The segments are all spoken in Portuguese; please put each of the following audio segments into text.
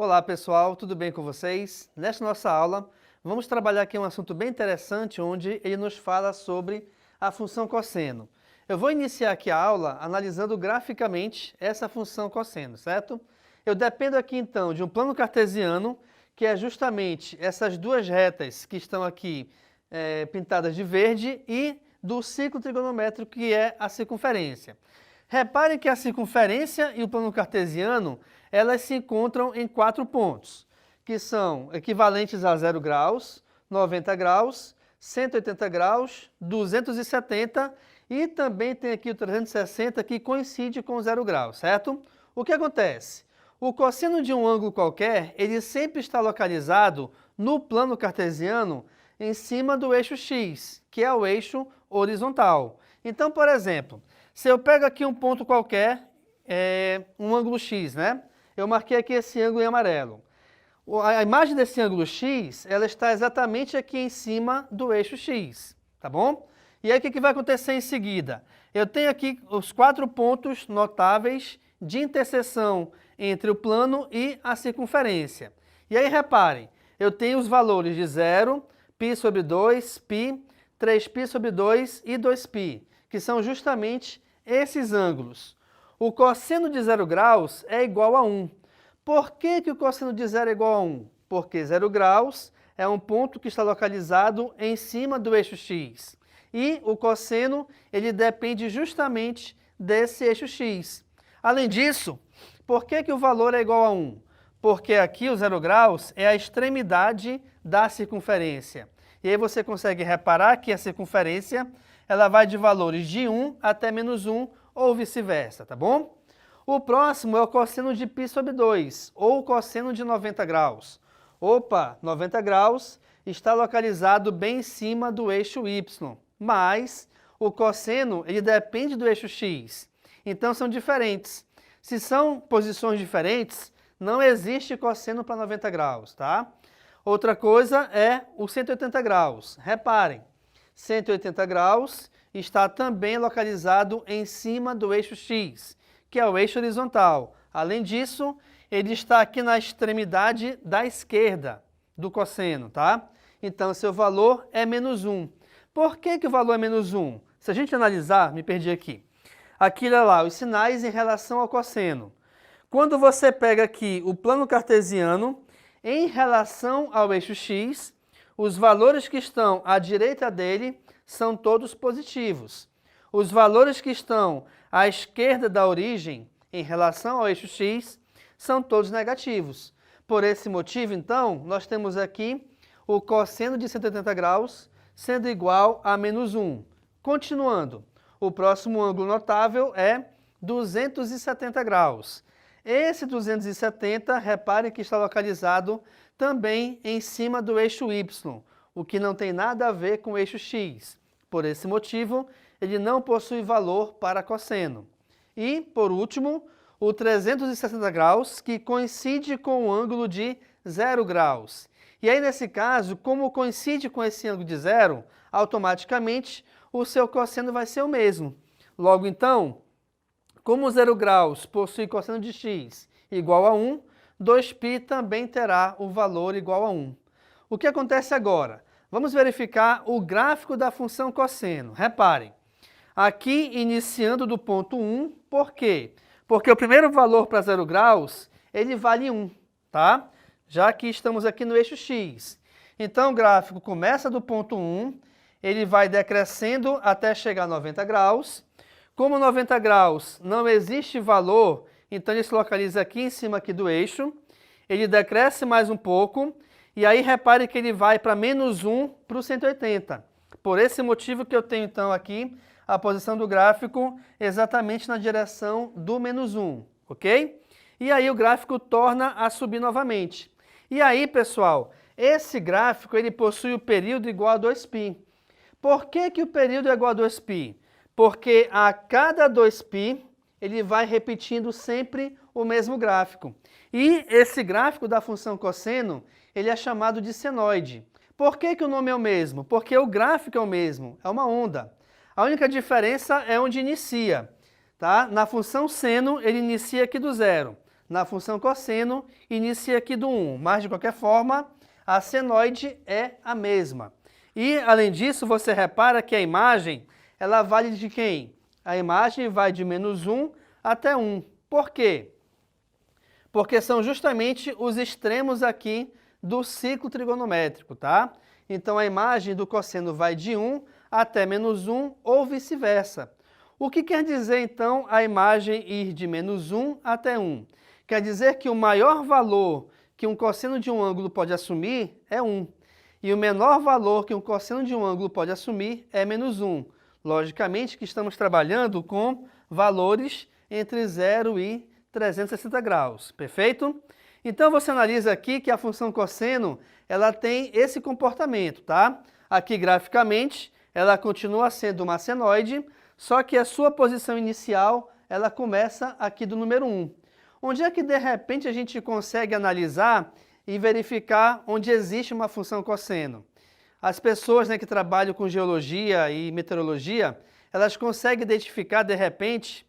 Olá pessoal, tudo bem com vocês? Nesta nossa aula, vamos trabalhar aqui um assunto bem interessante, onde ele nos fala sobre a função cosseno. Eu vou iniciar aqui a aula analisando graficamente essa função cosseno, certo? Eu dependo aqui então de um plano cartesiano, que é justamente essas duas retas que estão aqui pintadas de verde, e do ciclo trigonométrico, que é a circunferência. Reparem que a circunferência e o plano cartesiano, elas se encontram em 4 pontos, que são equivalentes a 0 graus, 90 graus, 180 graus, 270 e também tem aqui o 360 que coincide com 0 graus, certo? O que acontece? O cosseno de um ângulo qualquer, ele sempre está localizado no plano cartesiano em cima do eixo x, que é o eixo horizontal. Então, por exemplo, se eu pego aqui um ponto qualquer, um ângulo x, né? Eu marquei aqui esse ângulo em amarelo. A imagem desse ângulo x, ela está exatamente aqui em cima do eixo x, tá bom? E aí o que vai acontecer em seguida? Eu tenho aqui os 4 pontos notáveis de interseção entre o plano e a circunferência. E aí reparem, eu tenho os valores de 0, π sobre 2, π, 3π sobre 2 e 2π, que são justamente esses ângulos. O cosseno de 0 graus é igual a 1. Por que o cosseno de 0 é igual a 1? Porque 0 graus é um ponto que está localizado em cima do eixo x. E o cosseno, ele depende justamente desse eixo x. Além disso, por que o valor é igual a 1? Porque aqui o 0 graus é a extremidade da circunferência. E aí você consegue reparar que a circunferência, ela vai de valores de 1 até menos 1, ou vice-versa, tá bom? O próximo é o cosseno de π sobre 2, ou o cosseno de 90 graus. Opa, 90 graus está localizado bem em cima do eixo y, mas o cosseno, ele depende do eixo x. Então são diferentes. Se são posições diferentes, não existe cosseno para 90 graus, tá? Outra coisa é o 180 graus. Reparem, 180 graus está também localizado em cima do eixo x, que é o eixo horizontal. Além disso, ele está aqui na extremidade da esquerda do cosseno, tá? Então, seu valor é menos 1. Por que o valor é menos 1? Se a gente analisar, me perdi aqui. Aqui, olha lá, os sinais em relação ao cosseno. Quando você pega aqui o plano cartesiano, em relação ao eixo x, os valores que estão à direita dele são todos positivos. Os valores que estão à esquerda da origem, em relação ao eixo x, são todos negativos. Por esse motivo, então, nós temos aqui o cosseno de 180 graus sendo igual a menos 1. Continuando, o próximo ângulo notável é 270 graus. Esse 270, reparem que está localizado também em cima do eixo y, o que não tem nada a ver com o eixo x. Por esse motivo, ele não possui valor para cosseno. E, por último, o 360 graus, que coincide com o ângulo de 0 graus. E aí, nesse caso, como coincide com esse ângulo de 0, automaticamente o seu cosseno vai ser o mesmo. Logo, então, como 0 graus possui cosseno de x igual a 1, 2π também terá o valor igual a 1. O que acontece agora? Vamos verificar o gráfico da função cosseno. Reparem, aqui iniciando do ponto 1, por quê? Porque o primeiro valor para 0 graus, ele vale 1, tá? Já que estamos aqui no eixo x. Então o gráfico começa do ponto 1, ele vai decrescendo até chegar a 90 graus. Como 90 graus não existe valor, então ele se localiza aqui em cima aqui do eixo, ele decresce mais um pouco, e aí repare que ele vai para menos 1 para o 180. Por esse motivo que eu tenho então aqui a posição do gráfico exatamente na direção do menos 1, ok? E aí o gráfico torna a subir novamente. E aí, pessoal, esse gráfico ele possui o período igual a 2π. Por que o período é igual a 2π? Porque a cada 2π, ele vai repetindo sempre o mesmo gráfico. E esse gráfico da função cosseno, ele é chamado de senoide. Por que o nome é o mesmo? Porque o gráfico é o mesmo, é uma onda. A única diferença é onde inicia, tá? Na função seno, ele inicia aqui do 0. na função cosseno, inicia aqui do 1, mas de qualquer forma, a senoide é a mesma. E, além disso, você repara que a imagem, ela vale de quem? A imagem vai de menos 1 até 1. Por quê? Porque são justamente os extremos aqui do ciclo trigonométrico, tá? Então, a imagem do cosseno vai de 1 até menos 1 ou vice-versa. O que quer dizer, então, a imagem ir de menos 1 até 1? Quer dizer que o maior valor que um cosseno de um ângulo pode assumir é 1. E o menor valor que um cosseno de um ângulo pode assumir é menos 1. Logicamente que estamos trabalhando com valores entre 0 e 360 graus, perfeito? Então você analisa aqui que a função cosseno, ela tem esse comportamento, tá? Aqui graficamente, ela continua sendo uma senoide, só que a sua posição inicial, ela começa aqui do número 1. Onde é que de repente a gente consegue analisar e verificar onde existe uma função cosseno? As pessoas, né, que trabalham com geologia e meteorologia, elas conseguem identificar de repente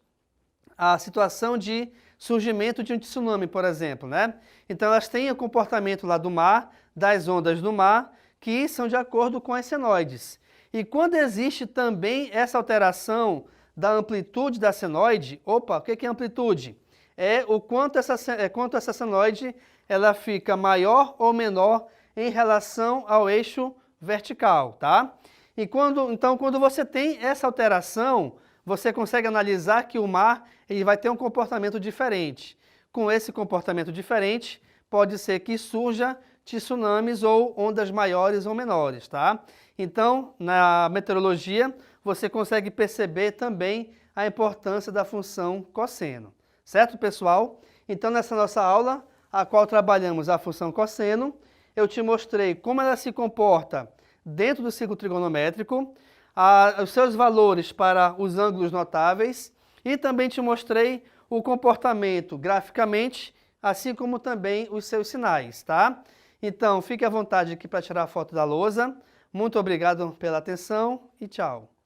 a situação de surgimento de um tsunami, por exemplo, né? Então elas têm o comportamento lá do mar, das ondas do mar, que são de acordo com as senoides. E quando existe também essa alteração da amplitude da senoide, opa, o que é amplitude? É o quanto essa senoide ela fica maior ou menor em relação ao eixo vertical, tá? E então, quando você tem essa alteração, você consegue analisar que o mar ele vai ter um comportamento diferente. Com esse comportamento diferente, pode ser que surja tsunamis ou ondas maiores ou menores, tá? Então, na meteorologia, você consegue perceber também a importância da função cosseno. Certo, pessoal? Então, nessa nossa aula, a qual trabalhamos a função cosseno, eu te mostrei como ela se comporta dentro do ciclo trigonométrico, os seus valores para os ângulos notáveis e também te mostrei o comportamento graficamente, assim como também os seus sinais, tá? Então, fique à vontade aqui para tirar a foto da lousa. Muito obrigado pela atenção e tchau!